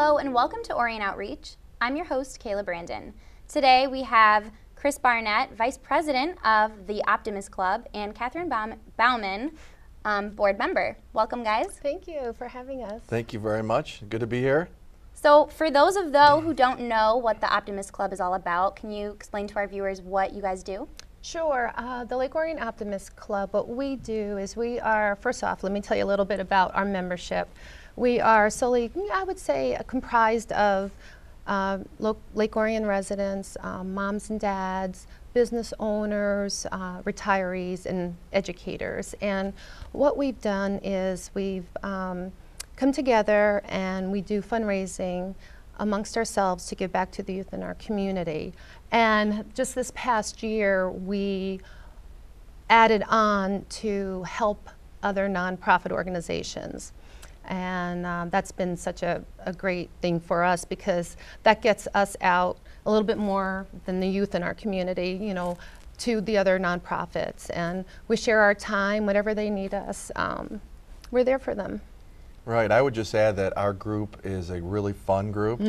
Hello and welcome to Orion Outreach. I'm your host, Kayla Brandon. Today we have Chris Barnett, Vice President of the Optimist Club, and Katherine Baumann, board member. Welcome, guys. Thank you for having us. Thank you very much. Good to be here. So for those of you who don't know what the Optimist Club is all about, can you explain to our viewers what you guys do? Sure. The Lake Orion Optimist Club, what we do is we are, first off, let me tell you a little bit about our membership. We are solely, I would say, comprised of Lake Orion residents, moms and dads, business owners, retirees, and educators. And what we've done is we've come together and we do fundraising amongst ourselves to give back to the youth in our community. And just this past year, we added on to help other nonprofit organizations. And that's been such a great thing for us because that gets us out a little bit more than the youth in our community, you know, to the other nonprofits. And we share our time, whatever they need us, we're there for them. Right, I would just add that our group is a really fun group,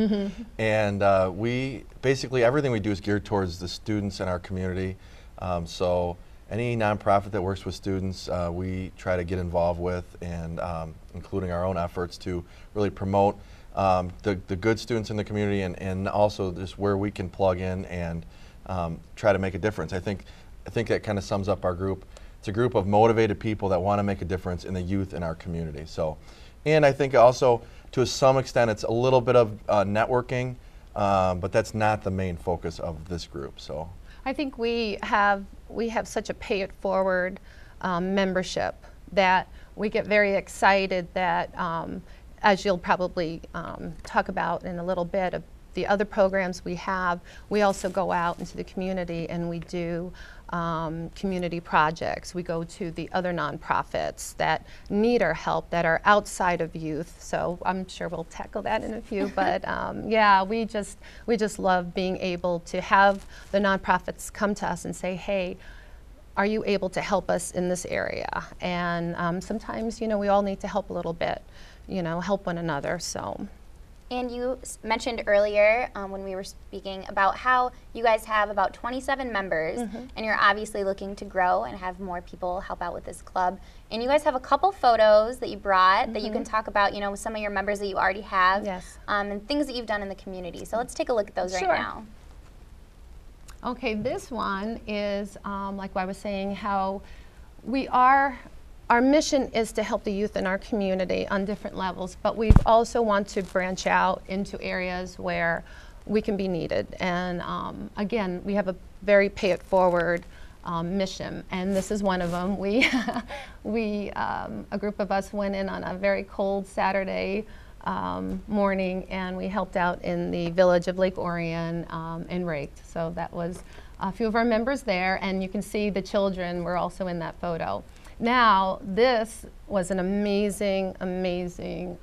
and we basically everything we do is geared towards the students in our community. So any nonprofit that works with students, we try to get involved with, and including our own efforts to really promote the good students in the community, and also just where we can plug in and try to make a difference. I think that kind of sums up our group. It's a group of motivated people that want to make a difference in the youth in our community. So. And I think also, to some extent, it's a little bit of networking, but that's not the main focus of this group. So, I think we have such a pay-it-forward membership that we get very excited that, as you'll probably talk about in a little bit, of the other programs we have, we also go out into the community and we do community projects. We go to the other nonprofits that need our help, that are outside of youth. So I'm sure we'll tackle that in a few. But yeah, we just love being able to have the nonprofits come to us and say, hey, are you able to help us in this area? And sometimes, you know, we all need to help a little bit, you know, help one another. So. And you mentioned earlier when we were speaking about how you guys have about 27 members, and you're obviously looking to grow and have more people help out with this club. And you guys have a couple photos that you brought that you can talk about, you know, with some of your members that you already have, and things that you've done in the community. So let's take a look at those right now. Okay, this one is, like I was saying, how we are. Our mission is to help the youth in our community on different levels, but we also want to branch out into areas where we can be needed. And again, we have a very pay-it-forward mission, and this is one of them. A group of us went in on a very cold Saturday morning, and we helped out in the village of Lake Orion and raked. So that was a few of our members there, and you can see the children were also in that photo. Now, this was an amazing, amazing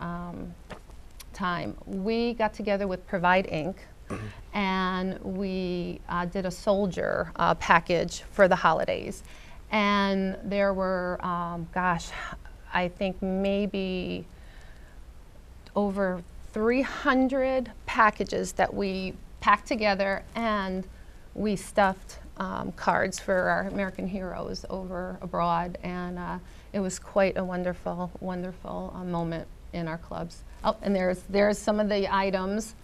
time. We got together with Provide Inc. And we did a soldier package for the holidays. And there were, gosh, I think maybe over 300 packages that we packed together, and we stuffed cards for our American heroes over abroad, and it was quite a wonderful, wonderful moment in our clubs. Oh, and there's some of the items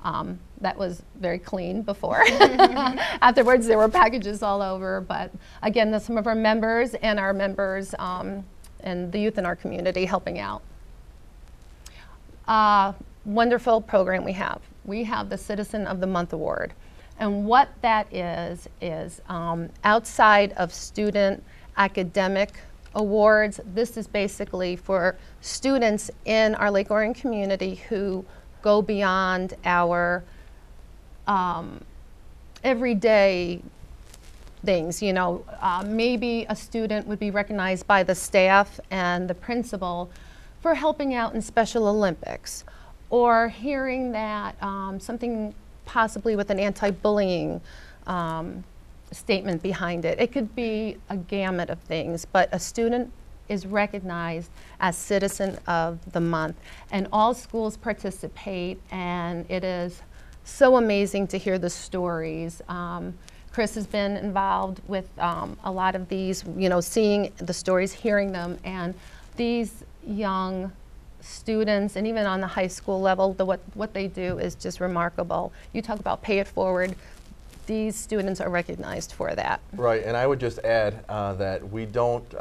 that was very clean before. Afterwards, there were packages all over, but again, there's some of our members and and the youth in our community helping out. Wonderful program we have. We have the Citizen of the Month Award. And what that is outside of student academic awards, this is basically for students in our Lake Orion community who go beyond our everyday things. You know, maybe a student would be recognized by the staff and the principal for helping out in Special Olympics, or hearing that something possibly with an anti-bullying statement behind it. It could be a gamut of things, but a student is recognized as Citizen of the Month. And all schools participate, and it is so amazing to hear the stories. Chris has been involved with a lot of these, you know, seeing the stories, hearing them, and these young students, and even on the high school level, what they do is just remarkable. You talk about pay it forward. These students are recognized for that. Right, and I would just add that we don't,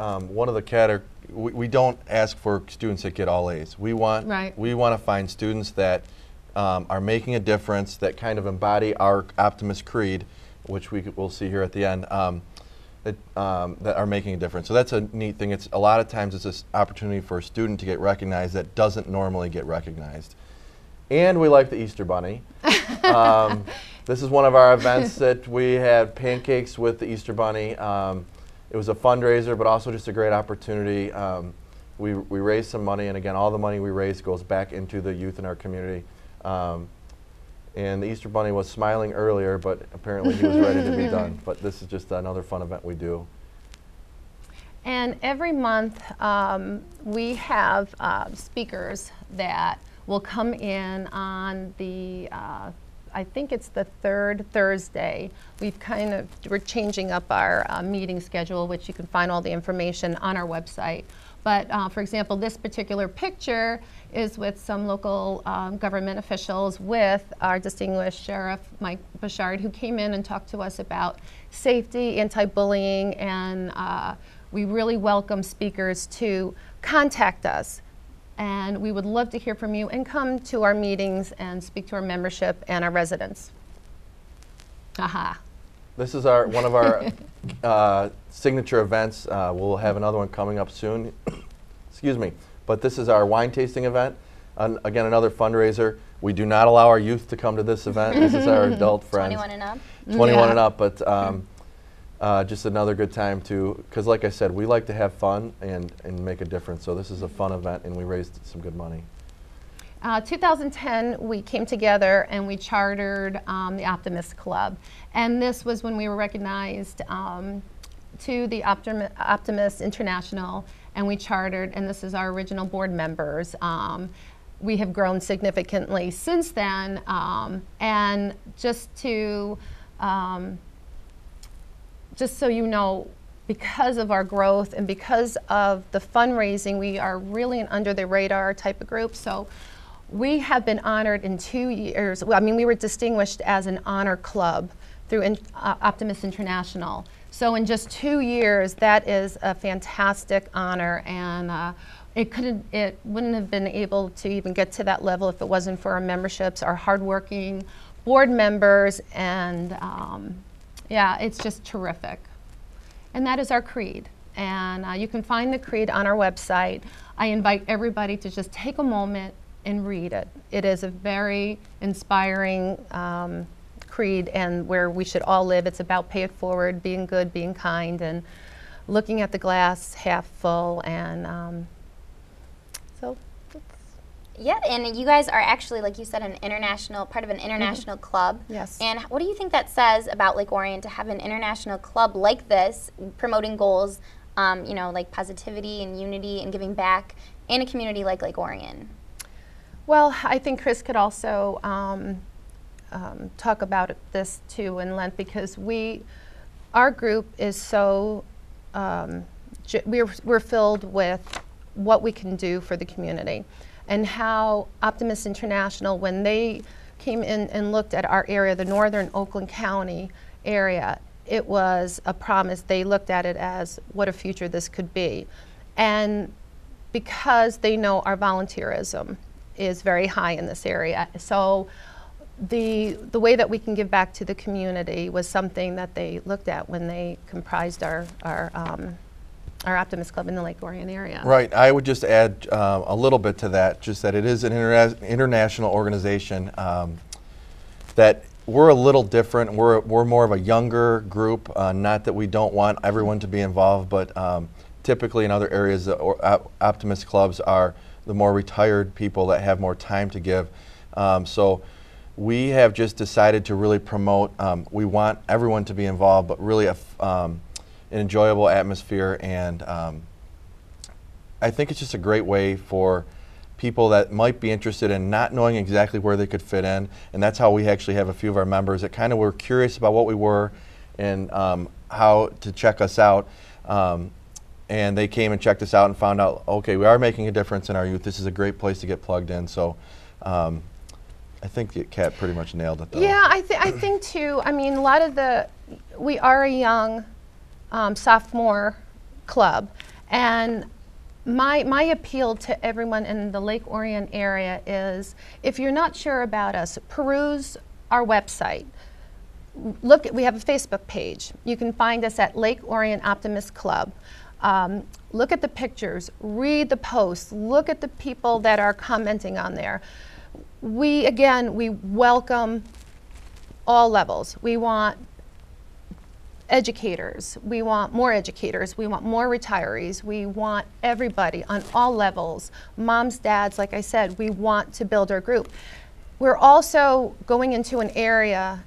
we don't ask for students that get all A's. We want to find students that are making a difference, that kind of embody our Optimist creed, which we'll see here at the end, that are making a difference. So that's a neat thing. It's a lot of times it's this opportunity for a student to get recognized that doesn't normally get recognized. And we like the Easter Bunny. This is one of our events that we had pancakes with the Easter Bunny. It was a fundraiser, but also just a great opportunity. We raised some money, and again, all the money we raised goes back into the youth in our community. And the Easter Bunny was smiling earlier, but apparently he was ready to be done. But this is just another fun event we do. And every month we have speakers that will come in on the, I think it's the third Thursday. We're changing up our meeting schedule, which you can find all the information on our website. But for example, this particular picture is with some local government officials with our distinguished Sheriff Mike Bouchard, who came in and talked to us about safety, anti-bullying, and we really welcome speakers to contact us. And we would love to hear from you and come to our meetings and speak to our membership and our residents. Aha. This is one of our signature events. We'll have another one coming up soon. Excuse me. But this is our wine tasting event. Again, another fundraiser. We do not allow our youth to come to this event. This is our adult friends. 21 and up? 21 and up, but just another good time because like I said, we like to have fun and make a difference. So this is a fun event, and we raised some good money. 2010, we came together and we chartered the Optimist Club. And this was when we were recognized to the Optimist International, and we chartered, and this is our original board members. We have grown significantly since then, and just so you know, because of our growth and because of the fundraising, we are really an under the radar type of group. So we have been honored in 2 years. Well, I mean, we were distinguished as an honor club through Optimist International. So in just 2 years, that is a fantastic honor, and it wouldn't have been able to even get to that level if it wasn't for our memberships, our hardworking board members, and yeah, it's just terrific. And that is our creed. And you can find the creed on our website. I invite everybody to just take a moment and read it. It is a very inspiring creed, and where we should all live. It's about pay it forward, being good, being kind, and looking at the glass half full. And so yeah, and you guys are actually, like you said, part of an international club. Yes. And what do you think that says about Lake Orion to have an international club like this, promoting goals, you know, like positivity and unity and giving back in a community like Lake Orion? Well, I think Chris could also talk about this too in length, because our group is so, we're filled with what we can do for the community, and how Optimist International, when they came in and looked at our area, the northern Oakland County area, it was a promise. They looked at it as what a future this could be. And because they know our volunteerism is very high in this area, so the way that we can give back to the community was something that they looked at when they comprised our Optimist Club in the Lake Orion area. Right. I would just add a little bit to that, just that it is an international organization, that we're a little different. We're more of a younger group, not that we don't want everyone to be involved, but typically in other areas, Optimist clubs are the more retired people that have more time to give. So we have just decided to really promote, we want everyone to be involved, but really an enjoyable atmosphere, and I think it's just a great way for people that might be interested in not knowing exactly where they could fit in, and that's how we actually have a few of our members that kind of were curious about what we were and how to check us out. And they came and checked us out and found out, okay, we are making a difference in our youth. This is a great place to get plugged in. So I think Kat pretty much nailed it, though. Yeah, I think too, I mean, a lot of we are a young sophomore club, and my appeal to everyone in the Lake Orion area is, if you're not sure about us, peruse our website. We have a Facebook page. You can find us at Lake Orion Optimist Club. Look at the pictures, read the posts, look at the people that are commenting on there. We welcome all levels. We want educators, we want more retirees, we want everybody on all levels, moms, dads, like I said, we want to build our group. We're also going into an area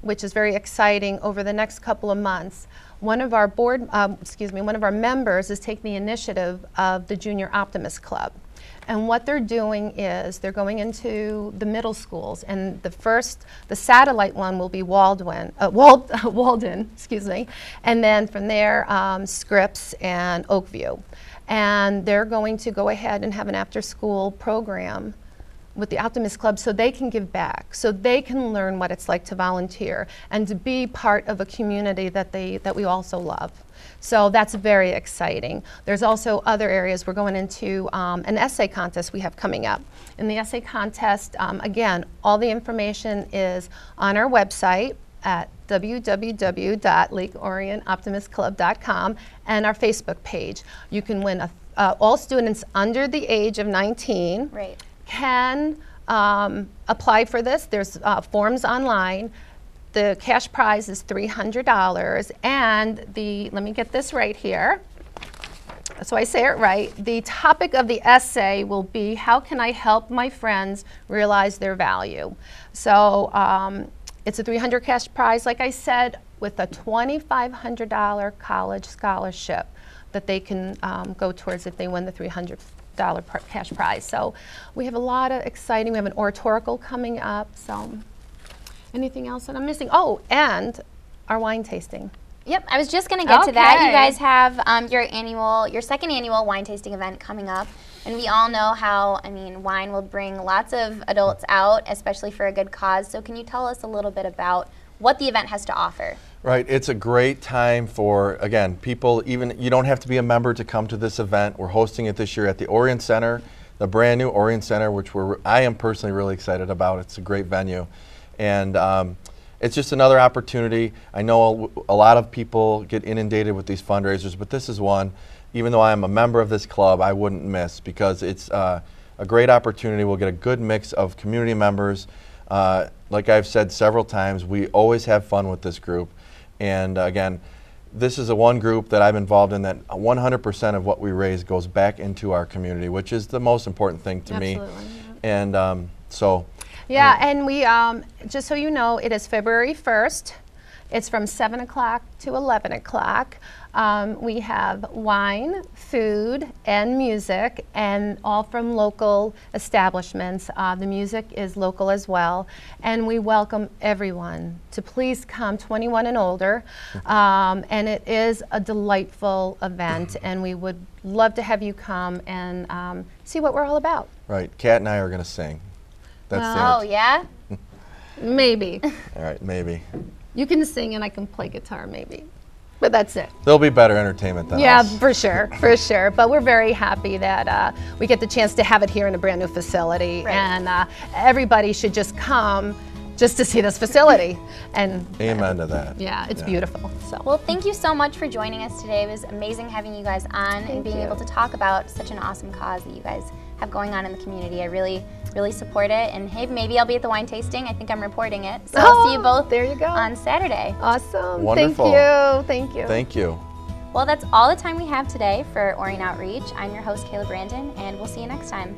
which is very exciting over the next couple of months. One of our members is taking the initiative of the Junior Optimist Club. And what they're doing is they're going into the middle schools, and the satellite one will be Walden, and then from there, Scripps and Oakview. And they're going to go ahead and have an after-school program with the Optimist Club so they can give back, so they can learn what it's like to volunteer and to be part of a community that we also love. So that's very exciting. There's also other areas. We're going into an essay contest we have coming up. In the essay contest, again, all the information is on our website at www.lakeorionoptimistclub.com and our Facebook page. You can win all students under the age of 19 can apply for this. There's forms online. The cash prize is $300, and let me get this right here, so I say it right. The topic of the essay will be, how can I help my friends realize their value? So it's a $300 cash prize, like I said, with a $2,500 college scholarship that they can go towards if they win the $300 cash prize. So we have a lot of exciting, we have an oratorical coming up, so anything else that I'm missing? Oh, and our wine tasting. Yep, I was just going to get to that. You guys have your second annual wine tasting event coming up, and we all know how, I mean, wine will bring lots of adults out, especially for a good cause. So can you tell us a little bit about what the event has to offer? Right, it's a great time for, again, people, even, you don't have to be a member to come to this event. We're hosting it this year at the Orion Center, the brand new Orion Center, which I am personally really excited about. It's a great venue. And it's just another opportunity. I know a lot of people get inundated with these fundraisers, but this is one, even though I am a member of this club, I wouldn't miss, because it's a great opportunity. We'll get a good mix of community members. Like I've said several times, we always have fun with this group. And again, this is one group that I'm involved in that 100% of what we raise goes back into our community, which is the most important thing to me. Yeah. And so. Yeah, and we, just so you know, it is February 1st. It's from 7 o'clock to 11 o'clock. We have wine, food, and music, and all from local establishments. The music is local as well. And we welcome everyone to please come, 21 and older. And it is a delightful event, and we would love to have you come and see what we're all about. Right, Kat and I are going to sing. That's oh, yeah? Maybe. All right, maybe. You can sing and I can play guitar, maybe. But that's it. There'll be better entertainment than us. Yeah, for sure, for sure. But we're very happy that we get the chance to have it here in a brand new facility. Right. And everybody should just come just to see this facility. And amen to that. Yeah, it's beautiful. So. Well, thank you so much for joining us today. It was amazing having you guys on and being able to talk about such an awesome cause that you guys have going on in the community. I really support it. And hey, maybe I'll be at the wine tasting. I think I'm reporting it. So I'll see you both on Saturday. Awesome. Wonderful. Thank you. Thank you. Well, that's all the time we have today for Orion Outreach. I'm your host, Kayla Brandon, and we'll see you next time.